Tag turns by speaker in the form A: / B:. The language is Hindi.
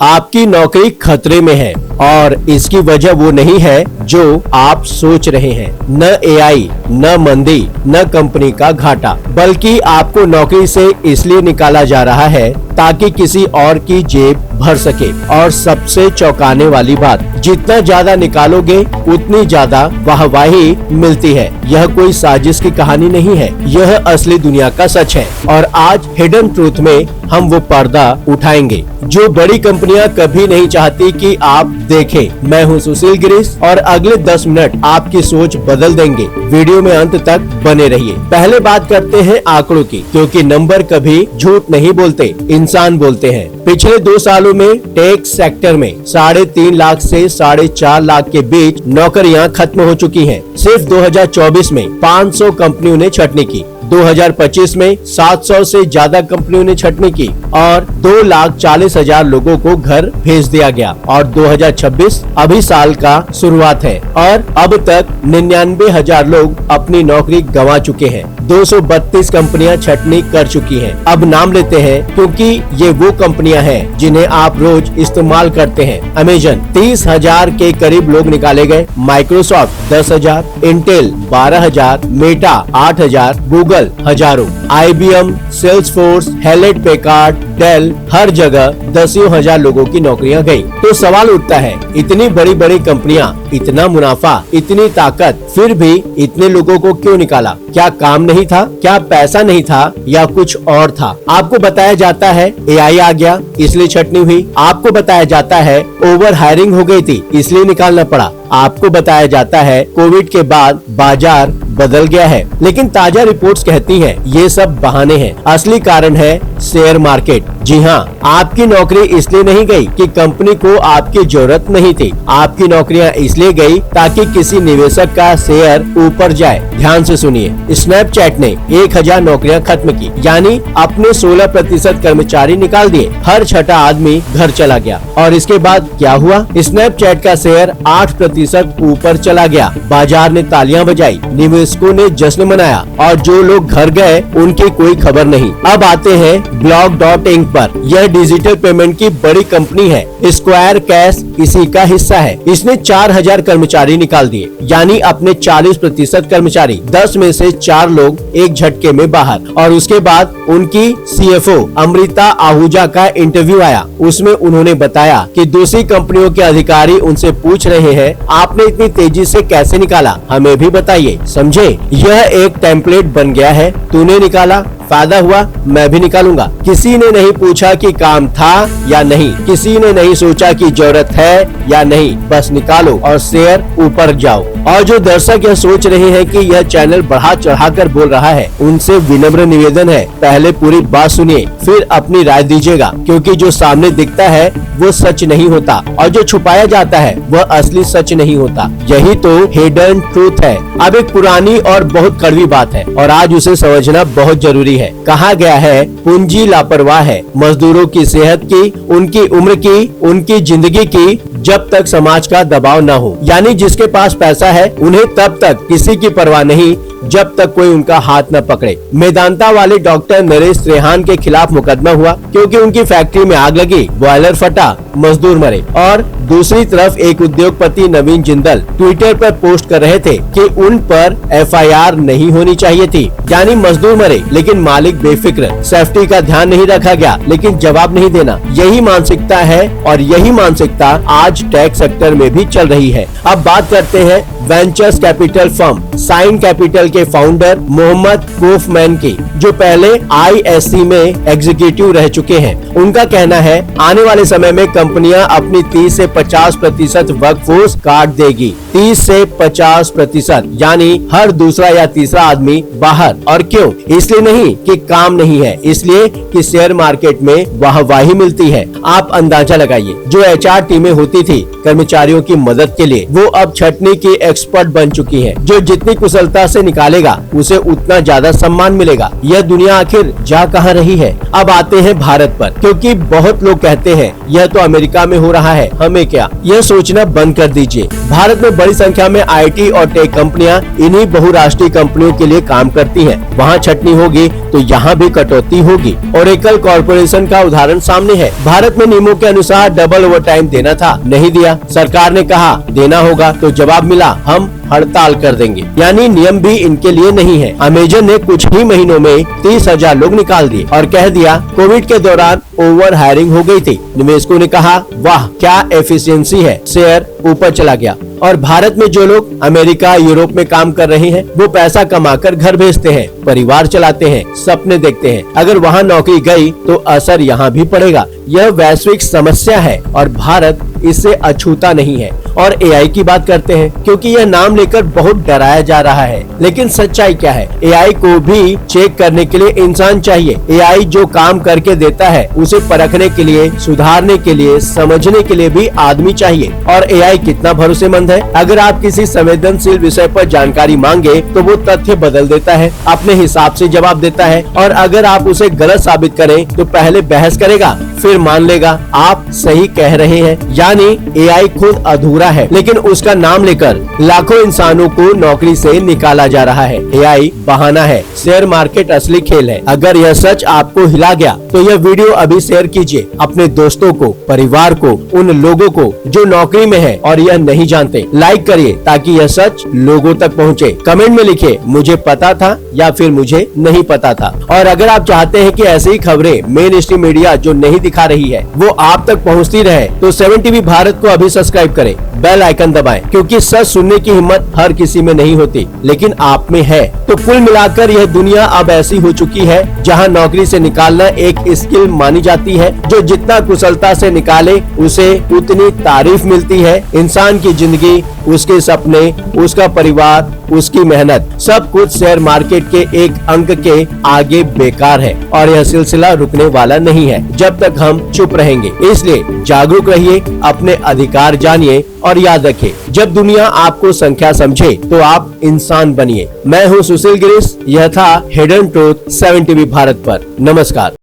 A: आपकी नौकरी खतरे में है और इसकी वजह वो नहीं है जो आप सोच रहे हैं। न एआई, न मंदी, न कंपनी का घाटा, बल्कि आपको नौकरी से इसलिए निकाला जा रहा है ताकि किसी और की जेब भर सके। और सबसे चौंकाने वाली बात, जितना ज्यादा निकालोगे उतनी ज्यादा वाहवाही मिलती है। यह कोई साजिश की कहानी नहीं है, यह असली दुनिया का सच है। और आज हिडन ट्रूथ में हम वो पर्दा उठाएंगे जो बड़ी कंपनियां कभी नहीं चाहती कि आप देखें। मैं हूं सुशील गिरीश और अगले 10 मिनट आपकी सोच बदल देंगे। वीडियो में अंत तक बने रहिए। पहले बात करते हैं आंकड़ों की, क्योंकि नंबर कभी झूठ नहीं बोलते, इंसान बोलते हैं। पिछले 2 सालों में टेक सेक्टर में 3.5 लाख से 4.5 लाख के बीच नौकरियां खत्म हो चुकी हैं। सिर्फ 2024 में 500 कंपनियों ने छटनी की, 2025 में 700 से ज्यादा कंपनियों ने छटनी की और 2,40,000 लोगों को घर भेज दिया गया। और 2026 अभी साल का शुरुआत है और अब तक 99,000 लोग अपनी नौकरी गंवा चुके हैं। 232 कंपनियां छटनी कर चुकी हैं। अब नाम लेते हैं क्योंकि ये वो कंपनियां हैं जिन्हें आप रोज इस्तेमाल करते हैं। अमेजन 30,000 के करीब लोग निकाले गए, माइक्रोसॉफ्ट 10,000, इंटेल 12,000, मेटा 8,000, गूगल हजारों, IBM, Salesforce, Hewlett Packard, Dell, हर जगह 10,000 लोगों की नौकरियां गई। तो सवाल उठता है, इतनी बड़ी बड़ी कंपनियां, इतना मुनाफा, इतनी ताकत, फिर भी इतने लोगों को क्यों निकाला? क्या काम नहीं था? क्या पैसा नहीं था? या कुछ और था? आपको बताया जाता है AI आ गया इसलिए छटनी हुई। आपको बताया जाता है ओवर हायरिंग हो गई थी इसलिए निकालना पड़ा। आपको बताया जाता है कोविड के बाद बाजार बदल गया है। लेकिन ताजा रिपोर्ट्स कहती हैं ये सब बहाने हैं। असली कारण है शेयर मार्केट। जी हाँ, आपकी नौकरी इसलिए नहीं गई कि कंपनी को आपकी जरूरत नहीं थी। आपकी नौकरियां इसलिए गई ताकि किसी निवेशक का शेयर ऊपर जाए। ध्यान से सुनिए, स्नैपचैट ने 1,000 नौकरियां खत्म की, यानी अपने 16% कर्मचारी निकाल दिए। हर छठा आदमी घर चला गया। और इसके बाद क्या हुआ? स्नैपचैट का शेयर 8% ऊपर चला गया। बाजार ने तालियां बजाई, निवेशकों ने जश्न मनाया और जो लोग घर गए उनकी कोई खबर नहीं। अब आते हैं Block.inc पर। यह डिजिटल पेमेंट की बड़ी कंपनी है। स्क्वायर कैश इसी का हिस्सा है। इसने 4,000 कर्मचारी निकाल दिए, यानी अपने 40% कर्मचारी। 10 में से 4 लोग एक झटके में बाहर। और उसके बाद उनकी CFO अमृता आहूजा का इंटरव्यू आया। उसमें उन्होंने बताया कि दूसरी कंपनियों के अधिकारी उनसे पूछ रहे हैं, आपने इतनी तेजी से कैसे निकाला, हमें भी बताइए। समझे, यह एक टेम्पलेट बन गया है। तूने निकाला, फायदा हुआ, मैं भी निकालूंगा। किसी ने नहीं पूछा कि काम था या नहीं, किसी ने नहीं सोचा कि जरूरत है या नहीं, बस निकालो और शेयर ऊपर जाओ। और जो दर्शक यह सोच रहे हैं कि यह चैनल बढ़ा चढ़ाकर बोल रहा है, उनसे विनम्र निवेदन है, पहले पूरी बात सुनिए फिर अपनी राय दीजिएगा, क्योंकि जो सामने दिखता है वो सच नहीं होता और जो छुपाया जाता है वह असली सच नहीं होता। यही तो हिडन ट्रूथ है। अब एक पुरानी और बहुत कड़वी बात है और आज उसे समझना बहुत जरूरी है। कहा गया है, पूंजी लापरवाह है, मजदूरों की सेहत की, उनकी उम्र की, उनकी जिंदगी की, जब तक समाज का दबाव न हो। यानी जिसके पास पैसा है उन्हें तब तक किसी की परवाह नहीं जब तक कोई उनका हाथ न पकड़े। मेदांता वाले डॉक्टर नरेश त्रेहान के खिलाफ मुकदमा हुआ क्योंकि उनकी फैक्ट्री में आग लगी, बॉयलर फटा, मजदूर मरे। और दूसरी तरफ एक उद्योगपति नवीन जिंदल ट्विटर पर पोस्ट कर रहे थे कि उन पर FIR नहीं होनी चाहिए थी, यानी मजदूर मरे लेकिन मालिक बेफिक्र। सेफ्टी का ध्यान नहीं रखा गया लेकिन जवाब नहीं देना। यही मानसिकता है और यही मानसिकता आज टेक सेक्टर में भी चल रही है। अब बात करते हैं ventures capital firm sign capital के फाउंडर मोहम्मद कोफमैन की, जो पहले ISC में एग्जीक्यूटिव रह चुके हैं। उनका कहना है आने वाले समय में कंपनियां अपनी 30 से 50% वर्कफोर्स काट देगी। 30 से 50%, यानी हर दूसरा या तीसरा आदमी बाहर। और क्यों? इसलिए नहीं कि काम नहीं है, इसलिए कि शेयर मार्केट में वाहवाही मिलती है। आप अंदाजा लगाइए, जो HR टीमें होती थी कर्मचारियों की मदद के लिए, वो अब छटनी की एक्सपर्ट बन चुकी है। जो जितनी कुशलता से निकालेगा उसे उतना ज्यादा सम्मान मिलेगा। यह दुनिया आखिर जा कहाँ रही है? अब आते हैं भारत पर, क्योंकि बहुत लोग कहते हैं यह तो अमेरिका में हो रहा है, हमें क्या? यह सोचना बंद कर दीजिए। भारत में बड़ी संख्या में IT और टेक कंपनियां इन्हीं बहुराष्ट्रीय कंपनियों के लिए काम करती हैं। वहाँ छटनी होगी तो यहाँ भी कटौती होगी। ओरेकल कॉर्पोरेशन का उदाहरण सामने है। भारत में नियमों के अनुसार डबल ओवरटाइम देना था, नहीं दिया। सरकार ने कहा देना होगा, तो जवाब मिला हम हड़ताल कर देंगे। यानी नियम भी इनके लिए नहीं है। अमेजन ने कुछ ही महीनों में 30,000 लोग निकाल दिए और कह दिया कोविड के दौरान ओवर हायरिंग हो गई थी। निवेशकों ने कहा वाह क्या एफिशिएंसी है, शेयर ऊपर चला गया। और भारत में जो लोग अमेरिका यूरोप में काम कर रहे हैं वो पैसा कमाकर घर भेजते हैं, परिवार चलाते हैं, सपने देखते हैं। अगर वहाँ नौकरी गई तो असर यहाँ भी पड़ेगा। यह वैश्विक समस्या है और भारत इससे अछूता नहीं है। और एआई की बात करते हैं क्योंकि यह नाम लेकर बहुत डराया जा रहा है, लेकिन सच्चाई क्या है? एआई को भी चेक करने के लिए इंसान चाहिए। एआई जो काम करके देता है उसे परखने के लिए, सुधारने के लिए, समझने के लिए भी आदमी चाहिए। और एआई कितना भरोसेमंद है? अगर आप किसी संवेदनशील विषय पर जानकारी मांगे तो वो तथ्य बदल देता है, अपने हिसाब से जवाब देता है। और अगर आप उसे गलत साबित करें तो पहले बहस करेगा, फिर मान लेगा आप सही कह रहे हैं। यानी एआई खुद अधूरा है, लेकिन उसका नाम लेकर लाखों इंसानों को नौकरी से निकाला जा रहा है। एआई बहाना है, शेयर मार्केट असली खेल है। अगर यह सच आपको हिला गया तो यह वीडियो अभी शेयर कीजिए अपने दोस्तों को, परिवार को, उन लोगों को जो नौकरी में है और यह नहीं जानते। लाइक करिए ताकि यह सच लोगों तक पहुंचे। कमेंट में लिखिए मुझे पता था या फिर मुझे नहीं पता था। और अगर आप चाहते हैं कि ऐसी ही खबरें मेन स्ट्रीम मीडिया जो नहीं दिखा रही है वो आप तक पहुंचती रहे तो 7 टीवी भारत को अभी सब्सक्राइब करें, बेल आइकन दबाएं, क्योंकि सच सुनने की हिम्मत हर किसी में नहीं होती, लेकिन आप में है। तो कुल मिलाकर यह दुनिया अब ऐसी हो चुकी है जहां नौकरी से निकालना एक स्किल मानी जाती है। जो जितना कुशलता से निकाले उसे उतनी तारीफ मिलती है। इंसान की जिंदगी, उसके सपने, उसका परिवार, उसकी मेहनत, सब कुछ शेयर मार्केट के एक अंक के आगे बेकार है। और यह सिलसिला रुकने वाला नहीं है जब तक हम चुप रहेंगे। इसलिए जागरूक रहिए, अपने अधिकार जानिए और याद रखिए जब दुनिया आपको संख्या समझे तो आप इंसान बनिए। मैं हूँ सुशील गिरीश, यह था हिडन ट्रूथ 7 टीवी भारत पर। नमस्कार।